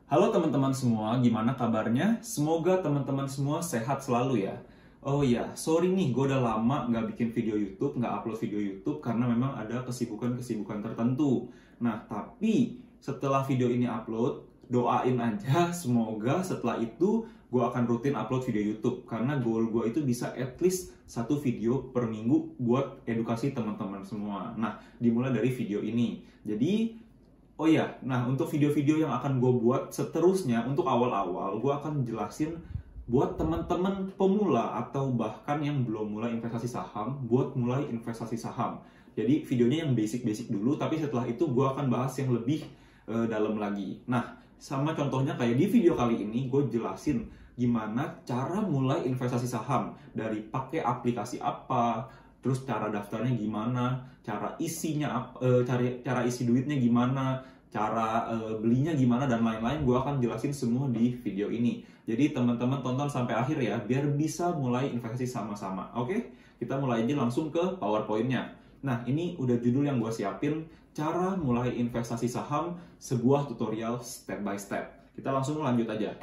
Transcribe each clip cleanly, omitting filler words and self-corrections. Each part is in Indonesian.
Halo teman-teman semua, gimana kabarnya? Semoga teman-teman semua sehat selalu ya. Oh iya, sorry nih, gue udah lama nggak bikin video YouTube, nggak upload video YouTube karena memang ada kesibukan-kesibukan tertentu. Nah, tapi setelah video ini upload, doain aja semoga setelah itu gue akan rutin upload video YouTube karena goal gue itu bisa at least satu video per minggu buat edukasi teman-teman semua. Nah, dimulai dari video ini. Jadi oh iya, nah untuk video-video yang akan gue buat seterusnya, untuk awal-awal, gue akan jelasin buat teman-teman pemula atau bahkan yang belum mulai investasi saham, buat mulai investasi saham. Jadi videonya yang basic-basic dulu, tapi setelah itu gue akan bahas yang lebih dalam lagi. Nah, sama contohnya kayak di video kali ini, gue jelasin gimana cara mulai investasi saham. Dari pakai aplikasi apa, terus cara daftarnya gimana, cara isinya, cara isi duitnya gimana, cara belinya gimana, dan lain-lain. Gue akan jelasin semua di video ini. Jadi teman-teman tonton sampai akhir ya, biar bisa mulai investasi sama-sama. Oke, kita mulai aja langsung ke PowerPoint-nya. Nah, ini udah judul yang gue siapin, cara mulai investasi saham, sebuah tutorial step by step. Kita langsung lanjut aja.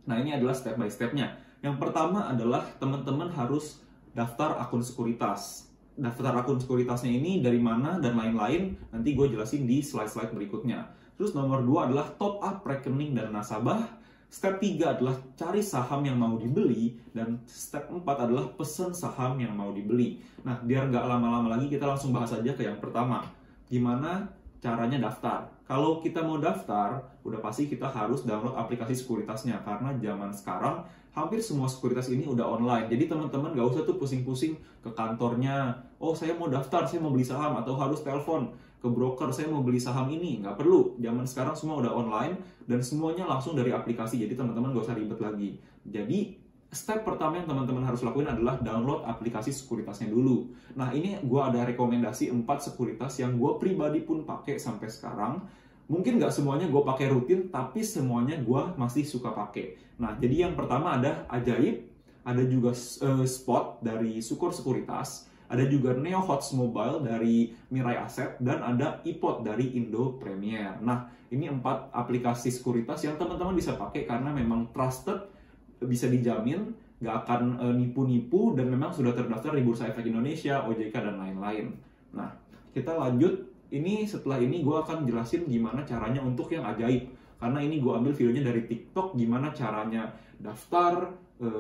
Nah, ini adalah step by step-nya. Yang pertama adalah teman-teman harus daftar akun sekuritas. Daftar akun sekuritasnya ini dari mana dan lain-lain nanti gue jelasin di slide-slide berikutnya. Terus nomor 2 adalah top up rekening dan nasabah. Step 3 adalah cari saham yang mau dibeli. Dan step 4 adalah pesen saham yang mau dibeli. Nah, biar nggak lama-lama lagi, kita langsung bahas aja ke yang pertama. Gimana caranya daftar? Kalau kita mau daftar, udah pasti kita harus download aplikasi sekuritasnya. Karena zaman sekarang, hampir semua sekuritas ini udah online. Jadi teman-teman gak usah tuh pusing-pusing ke kantornya. Oh, saya mau daftar, saya mau beli saham. Atau harus telepon ke broker, saya mau beli saham ini. Nggak perlu. Zaman sekarang semua udah online. Dan semuanya langsung dari aplikasi. Jadi teman-teman gak usah ribet lagi. Jadi step pertama yang teman-teman harus lakuin adalah download aplikasi sekuritasnya dulu. Nah, ini gue ada rekomendasi 4 sekuritas yang gue pribadi pun pakai sampai sekarang. Mungkin nggak semuanya gue pakai rutin, tapi semuanya gue masih suka pakai. Nah, jadi yang pertama ada Ajaib, ada juga Spot dari Sukor Sekuritas, ada juga Neo Hots Mobile dari Mirai Asset, dan ada iPod dari Indo Premier. Nah, ini 4 aplikasi sekuritas yang teman-teman bisa pakai karena memang trusted, bisa dijamin, nggak akan nipu-nipu, dan memang sudah terdaftar di Bursa Efek Indonesia, OJK, dan lain-lain. Nah, kita lanjut. Ini setelah ini gue akan jelasin gimana caranya untuk yang Ajaib. Karena ini gue ambil videonya dari TikTok, gimana caranya daftar,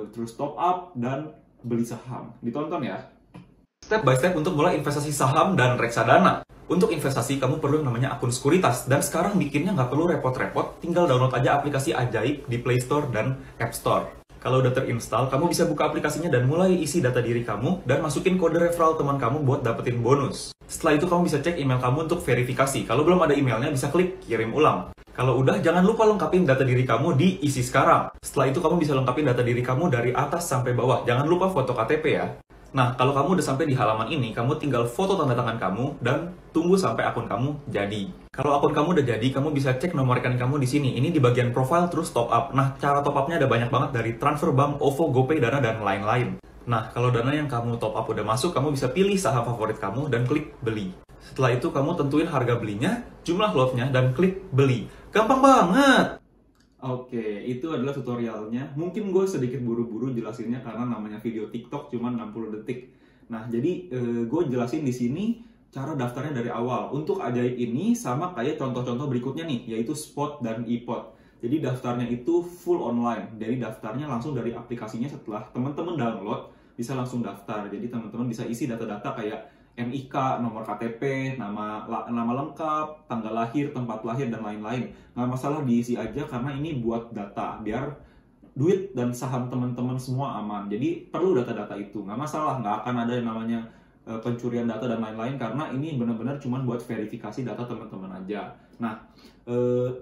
terus top up, dan beli saham. Ditonton ya. Step by step untuk mulai investasi saham dan reksadana. Untuk investasi, kamu perlu yang namanya akun sekuritas. Dan sekarang bikinnya nggak perlu repot-repot, tinggal download aja aplikasi Ajaib di Play Store dan App Store. Kalau udah terinstall, kamu bisa buka aplikasinya dan mulai isi data diri kamu dan masukin kode referral teman kamu buat dapetin bonus. Setelah itu kamu bisa cek email kamu untuk verifikasi. Kalau belum ada emailnya, bisa klik kirim ulang. Kalau udah, jangan lupa lengkapin data diri kamu di isi sekarang. Setelah itu kamu bisa lengkapin data diri kamu dari atas sampai bawah. Jangan lupa foto KTP ya. Nah, kalau kamu udah sampai di halaman ini, kamu tinggal foto tanda tangan kamu dan tunggu sampai akun kamu jadi. Kalau akun kamu udah jadi, kamu bisa cek nomor rekening kamu di sini. Ini di bagian profile terus top up. Nah, cara top upnya ada banyak banget dari transfer bank, OVO, GoPay, Dana, dan lain-lain. Nah, kalau Dana yang kamu top up udah masuk, kamu bisa pilih saham favorit kamu dan klik beli. Setelah itu kamu tentuin harga belinya, jumlah lotnya, dan klik beli. Gampang banget! Oke, itu adalah tutorialnya. Mungkin gue sedikit buru-buru jelasinnya karena namanya video TikTok cuma 60 detik. Nah, jadi gue jelasin di sini cara daftarnya dari awal. Untuk Ajaib ini sama kayak contoh-contoh berikutnya nih, yaitu Spot dan iPod. Jadi daftarnya itu full online. Jadi daftarnya langsung dari aplikasinya. Setelah teman-teman download, bisa langsung daftar. Jadi teman-teman bisa isi data-data kayak NIK, nomor KTP, nama lengkap, tanggal lahir, tempat lahir, dan lain-lain. Nggak masalah diisi aja karena ini buat data, biar duit dan saham teman-teman semua aman. Jadi perlu data-data itu, nggak masalah, nggak akan ada yang namanya pencurian data dan lain-lain karena ini benar-benar cuma buat verifikasi data teman-teman aja. Nah,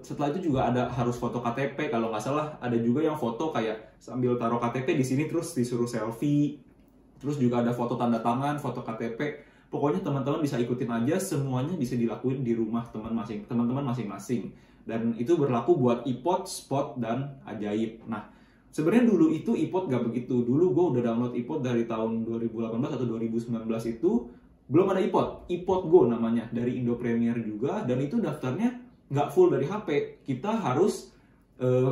setelah itu juga ada harus foto KTP, kalau nggak salah ada juga yang foto kayak sambil taruh KTP di sini terus disuruh selfie. Terus juga ada foto tanda tangan, foto KTP. Pokoknya teman-teman bisa ikutin aja, semuanya bisa dilakuin di rumah teman-teman masing-masing. Dan itu berlaku buat iPod, Spot, dan Ajaib. Nah, sebenarnya dulu itu iPod gak begitu. Dulu gue udah download iPod dari tahun 2018 atau 2019 itu, belum ada iPod Go namanya, dari Indo Premier juga. Dan itu daftarnya nggak full dari HP. Kita harus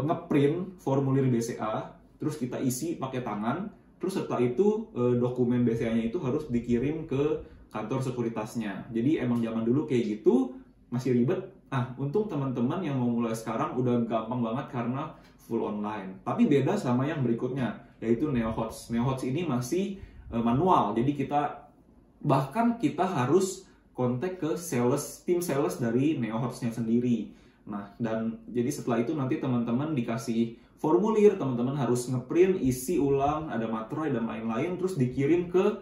ngeprint formulir BCA, terus kita isi pakai tangan, terus setelah itu dokumen BCA-nya itu harus dikirim ke kantor sekuritasnya. Jadi emang zaman dulu kayak gitu, masih ribet. Nah, untung teman-teman yang mau mulai sekarang udah gampang banget karena full online. Tapi beda sama yang berikutnya, yaitu NeoHots. NeoHots ini masih manual, jadi kita harus kontak ke tim sales dari NeoHots-nya sendiri. Nah, dan jadi setelah itu nanti teman-teman dikasih formulir, teman-teman harus ngeprint, isi ulang, ada materai dan lain-lain, terus dikirim ke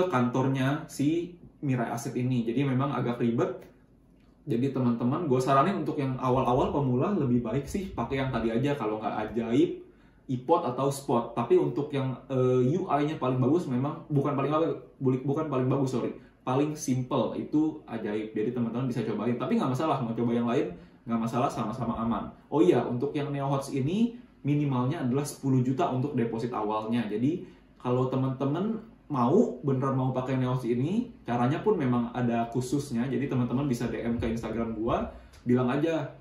kantornya si Mirai Asset ini. Jadi memang agak ribet. Jadi teman-teman, gue saranin untuk yang awal-awal pemula lebih baik sih pakai yang tadi aja, kalau nggak Ajaib, iPod atau Spot. Tapi untuk yang UI-nya paling bagus, memang bukan paling bagus, paling simple itu Ajaib. Jadi teman-teman bisa cobain. Tapi nggak masalah, mau coba yang lain nggak masalah, sama-sama aman. Oh iya, untuk yang NeoHots ini minimalnya adalah 10 juta untuk deposit awalnya. Jadi kalau teman-teman beneran mau pakai NeoHots ini, caranya pun memang ada khususnya. Jadi teman-teman bisa DM ke Instagram gua, bilang aja,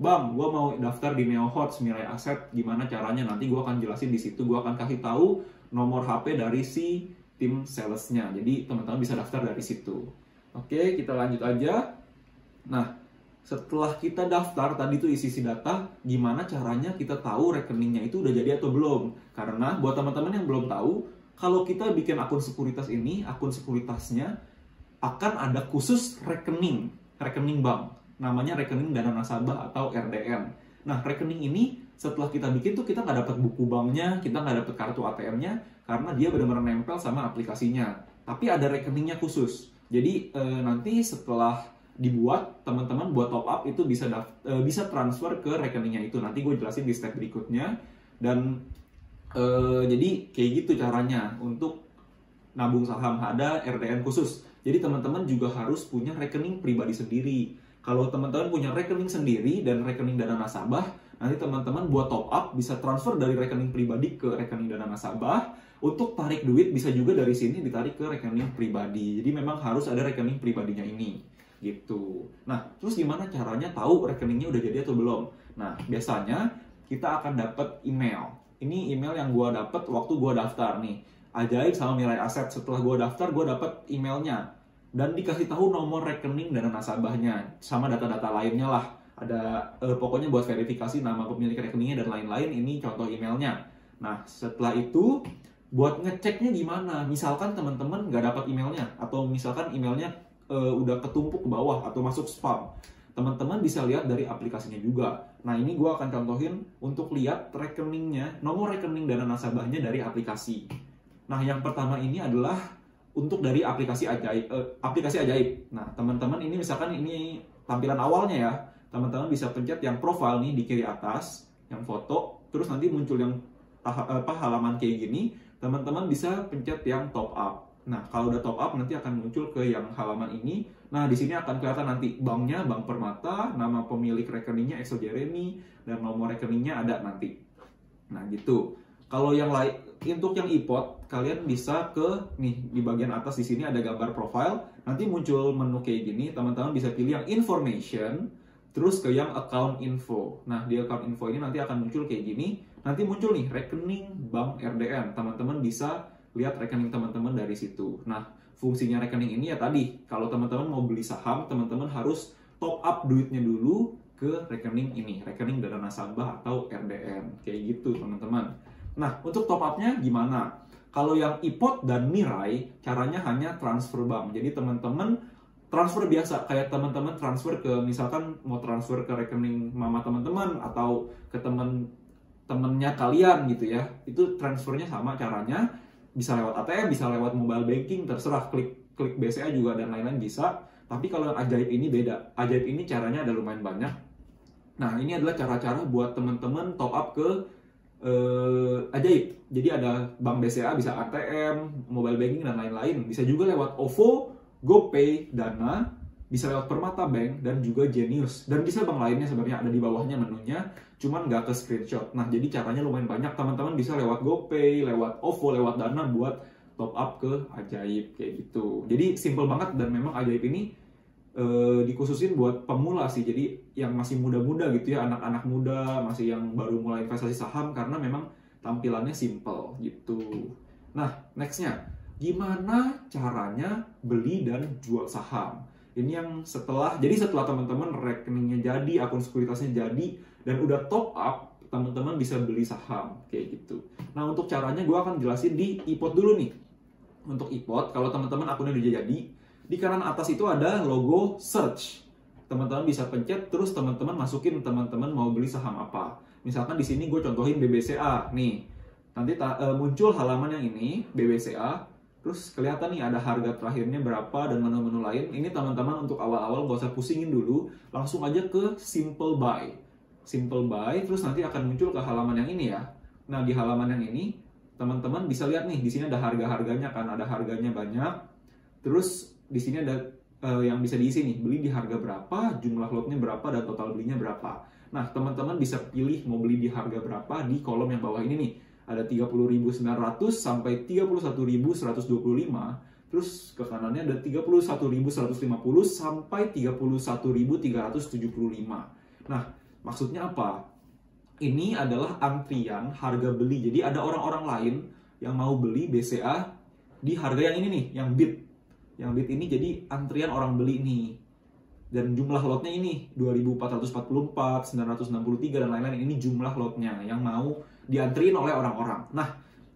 Bang, gua mau daftar di NeoHots Mirai Asset, gimana caranya? Nanti gua akan jelasin di situ, gua akan kasih tahu nomor HP dari si tim salesnya. Jadi teman-teman bisa daftar dari situ. Oke, kita lanjut aja. Nah, setelah kita daftar, tadi tuh isi data, gimana caranya kita tahu rekeningnya itu udah jadi atau belum? Karena buat teman-teman yang belum tahu, kalau kita bikin akun sekuritas ini, akun sekuritasnya akan ada khusus rekening bank. Namanya rekening dana nasabah atau RDN. Nah, rekening ini setelah kita bikin tuh kita nggak dapat buku banknya, kita nggak dapat kartu ATM-nya, karena dia benar-benar nempel sama aplikasinya. Tapi ada rekeningnya khusus. Jadi nanti setelah dibuat, teman-teman buat top up itu bisa transfer ke rekeningnya itu. Nanti gue jelasin di step berikutnya. Dan jadi kayak gitu caranya untuk nabung saham, ada RDN khusus. Jadi teman-teman juga harus punya rekening pribadi sendiri. Kalau teman-teman punya rekening sendiri dan rekening dana nasabah, nanti teman-teman buat top up bisa transfer dari rekening pribadi ke rekening dana nasabah. Untuk tarik duit bisa juga dari sini ditarik ke rekening pribadi. Jadi memang harus ada rekening pribadinya ini gitu. Nah, terus gimana caranya tahu rekeningnya udah jadi atau belum? Nah, biasanya kita akan dapat email. Ini email yang gue dapet waktu gue daftar nih. Ajaib sama Mirai Asset. Setelah gue daftar, gue dapet emailnya. Dan dikasih tahu nomor rekening dana nasabahnya. Sama data-data lainnya lah. Ada pokoknya buat verifikasi nama pemilik rekeningnya dan lain-lain. Ini contoh emailnya. Nah, setelah itu, buat ngeceknya gimana? Misalkan teman-teman nggak dapat emailnya. Atau misalkan emailnya udah ketumpuk ke bawah atau masuk spam. Teman-teman bisa lihat dari aplikasinya juga. Nah, ini gue akan contohin untuk lihat rekeningnya, nomor rekening dana nasabahnya dari aplikasi. Nah, yang pertama ini adalah untuk dari aplikasi Ajaib. Nah, teman-teman ini misalkan ini tampilan awalnya ya. Teman-teman bisa pencet yang profile nih di kiri atas, yang foto, terus nanti muncul yang halaman kayak gini. Teman-teman bisa pencet yang top up. Nah, kalau udah top up nanti akan muncul ke yang halaman ini. Nah, di sini akan kelihatan nanti banknya, Bank Permata, nama pemilik rekeningnya Exo Jeremy, dan nomor rekeningnya ada nanti. Nah, gitu. Kalau yang lain, untuk yang iPod, kalian bisa ke nih di bagian atas di sini ada gambar profile. Nanti muncul menu kayak gini. Teman-teman bisa pilih yang information, terus ke yang account info. Nah, di account info ini nanti akan muncul kayak gini. Nanti muncul nih rekening bank RDN. Teman-teman bisa lihat rekening teman-teman dari situ. Nah, fungsinya rekening ini ya tadi, kalau teman-teman mau beli saham, teman-teman harus top up duitnya dulu ke rekening ini, rekening dana nasabah atau RDN. Kayak gitu, teman-teman. Nah, untuk top up-nya gimana? Kalau yang iPod dan Mirai, caranya hanya transfer bank. Jadi teman-teman transfer biasa, kayak teman-teman transfer ke, misalkan mau transfer ke rekening mama teman-teman atau ke temen-temennya kalian gitu ya. Itu transfernya sama caranya. Bisa lewat ATM, bisa lewat mobile banking, terserah, klik BCA juga dan lain-lain bisa. Tapi kalau yang Ajaib ini beda. Ajaib ini caranya ada lumayan banyak. Nah, ini adalah cara-cara buat teman-teman top up ke Ajaib. Jadi ada bank BCA, bisa ATM, mobile banking dan lain-lain. Bisa juga lewat OVO, GoPay, Dana, bisa lewat Permata Bank dan juga Genius. Dan bisa bank lainnya sebenarnya ada di bawahnya menunya, cuman nggak ke screenshot. Nah, jadi caranya lumayan banyak. Teman-teman bisa lewat GoPay, lewat OVO, lewat Dana buat top up ke Ajaib kayak gitu. Jadi simple banget dan memang Ajaib ini dikhususin buat pemula sih, jadi yang masih muda-muda gitu ya, anak-anak muda masih yang baru mulai investasi saham, karena memang tampilannya simple gitu. Nah, nextnya, gimana caranya beli dan jual saham? Ini yang setelah teman-teman rekeningnya jadi, akun sekuritasnya jadi, dan udah top up, teman-teman bisa beli saham kayak gitu. Nah, untuk caranya gue akan jelasin di iPod dulu nih. Untuk iPod, kalau teman-teman akunnya udah jadi, di kanan atas itu ada logo search. Teman-teman bisa pencet, terus teman-teman masukin teman-teman mau beli saham apa. Misalkan di sini gue contohin BBCA nih. Nanti muncul halaman yang ini, BBCA. Terus kelihatan nih ada harga terakhirnya berapa dan menu-menu lain. Ini teman-teman untuk awal-awal gak usah pusingin dulu, langsung aja ke simple buy. Simple buy, terus nanti akan muncul ke halaman yang ini ya. Nah, di halaman yang ini teman-teman bisa lihat nih, di sini ada harga-harganya kan, ada harganya banyak. Terus di sini ada yang bisa diisi nih, beli di harga berapa, jumlah lotnya berapa, dan total belinya berapa. Nah, teman-teman bisa pilih mau beli di harga berapa di kolom yang bawah ini nih. Ada 30.900 sampai 31.125. Terus ke kanannya ada 31.150 sampai 31.375. Nah, maksudnya apa? Ini adalah antrian harga beli. Jadi ada orang-orang lain yang mau beli BCA di harga yang ini nih, yang bid. Yang bid ini jadi antrian orang beli nih. Dan jumlah lotnya ini 2444, 963 dan lain-lain. Ini jumlah lotnya yang mau diantriin oleh orang-orang. Nah,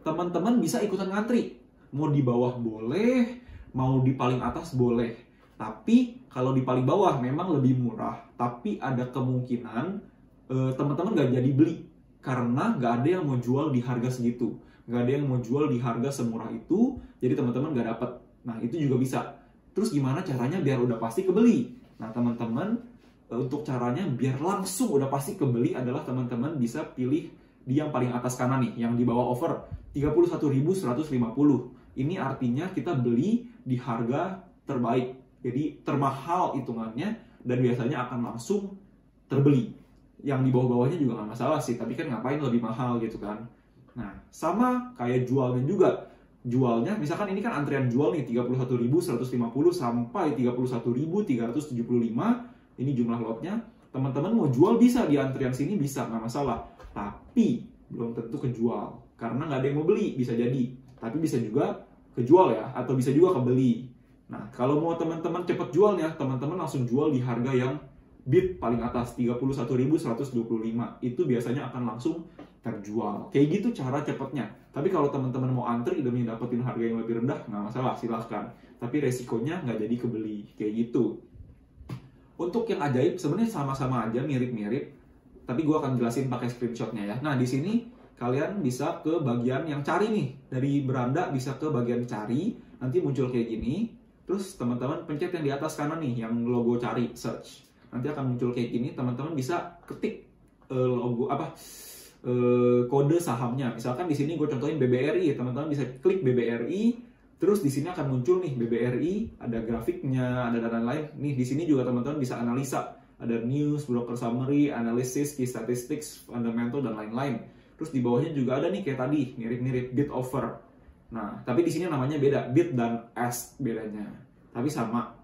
teman-teman bisa ikutan ngantri. Mau di bawah boleh, mau di paling atas boleh. Tapi kalau di paling bawah memang lebih murah. Tapi ada kemungkinan teman-teman nggak jadi beli karena nggak ada yang mau jual di harga segitu, nggak ada yang mau jual di harga semurah itu, jadi teman-teman nggak dapet. Nah, itu juga bisa. Terus gimana caranya biar udah pasti kebeli? Nah, teman-teman, untuk caranya biar langsung udah pasti kebeli adalah teman-teman bisa pilih di yang paling atas kanan nih, yang di bawah offer 31.150. Ini artinya kita beli di harga terbaik, jadi termahal hitungannya, dan biasanya akan langsung terbeli. Yang di bawah-bawahnya juga nggak masalah sih, tapi kan ngapain lebih mahal gitu kan. Nah, sama kayak jualnya juga. Jualnya, misalkan ini kan antrian jual nih 31.150 sampai 31.375. Ini jumlah lotnya. Teman-teman mau jual bisa di antrian sini, bisa, nggak masalah. Tapi belum tentu kejual, karena nggak ada yang mau beli, bisa jadi. Tapi bisa juga kejual ya, atau bisa juga kebeli. Nah, kalau mau teman-teman cepet jualnya, teman-teman langsung jual di harga yang bid paling atas 31.125. Itu biasanya akan langsung terjual. Kayak gitu cara cepetnya. Tapi kalau teman-teman mau antri demi dapetin harga yang lebih rendah, nggak masalah, silahkan. Tapi resikonya nggak jadi kebeli. Kayak gitu. Untuk yang ajaib sebenarnya sama-sama aja, mirip-mirip. Tapi gue akan jelasin pakai screenshotnya ya. Nah, di sini kalian bisa ke bagian yang cari nih. Dari beranda bisa ke bagian cari. Nanti muncul kayak gini. Terus teman-teman pencet yang di atas kanan nih, yang logo cari, search. Nanti akan muncul kayak gini, teman-teman bisa ketik kode sahamnya. Misalkan di sini gue contohin BBRI, teman-teman bisa klik BBRI, terus di sini akan muncul nih BBRI, ada grafiknya, ada dan lain-lain. Nih di sini juga teman-teman bisa analisa, ada news, broker summary, analysis, key statistics, fundamental dan lain-lain. Terus di bawahnya juga ada nih kayak tadi, mirip-mirip bid offer. Nah, tapi di sini namanya beda, bid dan ask bedanya. Tapi sama.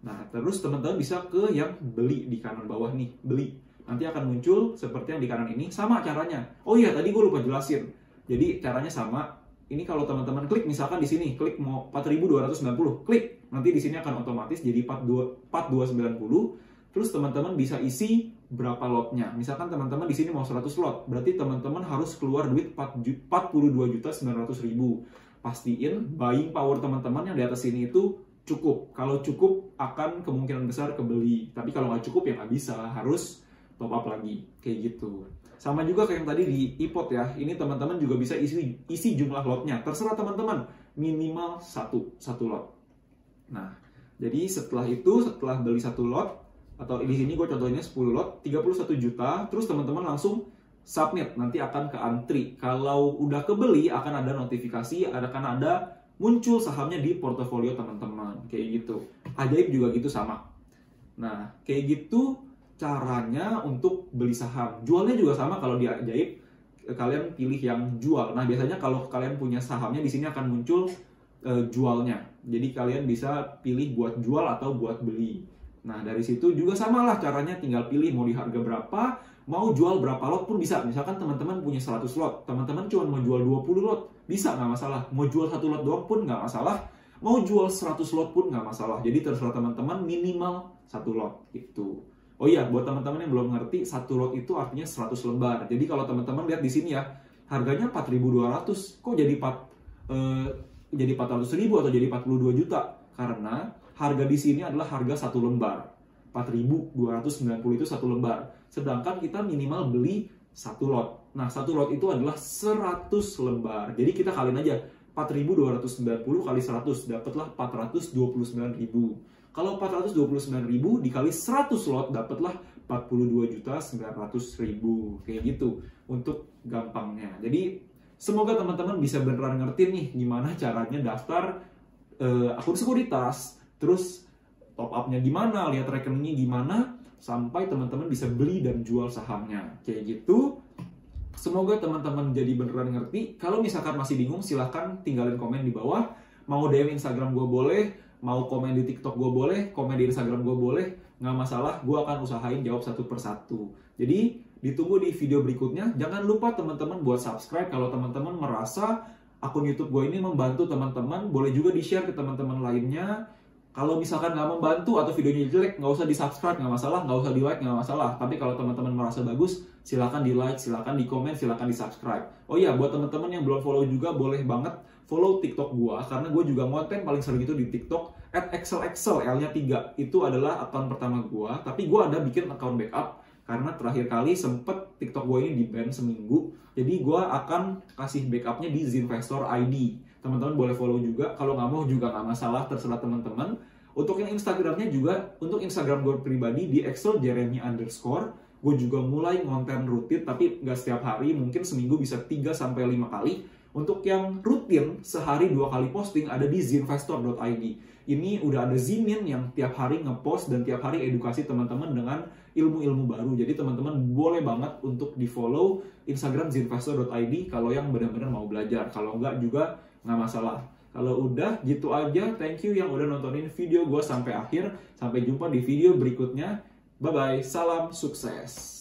Nah, terus teman-teman bisa ke yang beli di kanan bawah nih, beli. Nanti akan muncul seperti yang di kanan ini, sama caranya. Oh iya, tadi gue lupa jelasin. Jadi caranya sama. Ini kalau teman-teman klik misalkan di sini, klik mau 4.290, klik. Nanti di sini akan otomatis jadi 4290. Terus teman-teman bisa isi berapa lotnya. Misalkan teman-teman di sini mau 100 lot, berarti teman-teman harus keluar duit 42.900.000. Pastiin buying power teman-teman yang di atas sini itu cukup. Kalau cukup akan kemungkinan besar kebeli. Tapi kalau nggak cukup ya nggak bisa, harus top up lagi. Kayak gitu. Sama juga kayak yang tadi di iPod ya. Ini teman-teman juga bisa isi jumlah lotnya. Terserah teman-teman. Minimal satu lot. Nah, jadi setelah itu, setelah beli satu lot, atau di sini gue contohnya 10 lot, 31 juta, terus teman-teman langsung submit. Nanti akan ke antri. Kalau udah kebeli, akan ada notifikasi, akan ada muncul sahamnya di portofolio teman-teman, kayak gitu. Ajaib juga gitu sama. Nah, kayak gitu caranya untuk beli saham. Jualnya juga sama kalau di Ajaib, kalian pilih yang jual. Nah, biasanya kalau kalian punya sahamnya, di sini akan muncul jualnya. Jadi kalian bisa pilih buat jual atau buat beli. Nah, dari situ juga sama lah caranya, tinggal pilih mau di harga berapa, mau jual berapa lot pun bisa. Misalkan teman-teman punya 100 lot, teman-teman cuma mau jual 20 lot, bisa nggak masalah. Mau jual 1 lot doang pun nggak masalah. Mau jual 100 lot pun nggak masalah. Jadi terserah teman-teman, minimal 1 lot gitu. Oh iya, buat teman-teman yang belum ngerti, 1 lot itu artinya 100 lembar. Jadi kalau teman-teman lihat di sini ya, harganya 4.200. Kok jadi 400.000 atau jadi 42 juta? Karena harga di sini adalah harga 1 lembar. 4.290 itu 1 lembar. Sedangkan kita minimal beli 1 lot. Nah, 1 lot itu adalah 100 lembar. Jadi kita kaliin aja 4.290 kali 100, dapatlah 429.000. Kalau 429.000 dikali 100 lot, dapatlah 42.900.000. Kayak gitu untuk gampangnya. Jadi semoga teman-teman bisa beneran ngerti nih gimana caranya daftar akun sekuritas, terus top up-nya gimana, lihat rekeningnya gimana, sampai teman-teman bisa beli dan jual sahamnya. Kayak gitu. Semoga teman-teman jadi beneran ngerti. Kalau misalkan masih bingung, silahkan tinggalin komen di bawah. Mau DM Instagram gue boleh, mau komen di TikTok gue boleh, komen di Instagram gue boleh, nggak masalah. Gue akan usahain jawab satu persatu. Jadi ditunggu di video berikutnya. Jangan lupa teman-teman buat subscribe kalau teman-teman merasa akun YouTube gue ini membantu teman-teman. Boleh juga di-share ke teman-teman lainnya. Kalau misalkan nggak membantu atau videonya jelek, nggak usah di-subscribe, nggak masalah. Nggak usah di-like, nggak masalah. Tapi kalau teman-teman merasa bagus, silakan di-like, silakan di-komen, silakan di-subscribe. Oh iya, buat teman-teman yang belum follow juga, boleh banget follow TikTok gue. Karena gue juga konten paling sering itu di TikTok. @excelexcel, L-nya 3. Itu adalah akun pertama gue. Tapi gue ada bikin akun backup. Karena terakhir kali sempet TikTok gue ini di-ban seminggu. Jadi gue akan kasih backupnya di Zinvestor ID. Teman-teman boleh follow juga. Kalau nggak mau juga nggak masalah, terserah teman-teman. Untuk yang Instagramnya juga, untuk Instagram gue pribadi di @jeremy_. Gue juga mulai ngonten rutin, tapi nggak setiap hari. Mungkin seminggu bisa 3-5 kali. Untuk yang rutin, sehari 2 kali posting ada di zinvestor.id. Ini udah ada Zimin yang tiap hari ngepost dan tiap hari edukasi teman-teman dengan ilmu-ilmu baru. Jadi teman-teman boleh banget untuk di-follow Instagram zinvestor.id kalau yang benar-benar mau belajar. Kalau nggak juga nggak masalah. Kalau udah gitu aja, thank you yang udah nontonin video gue sampai akhir. Sampai jumpa di video berikutnya. Bye-bye, salam sukses.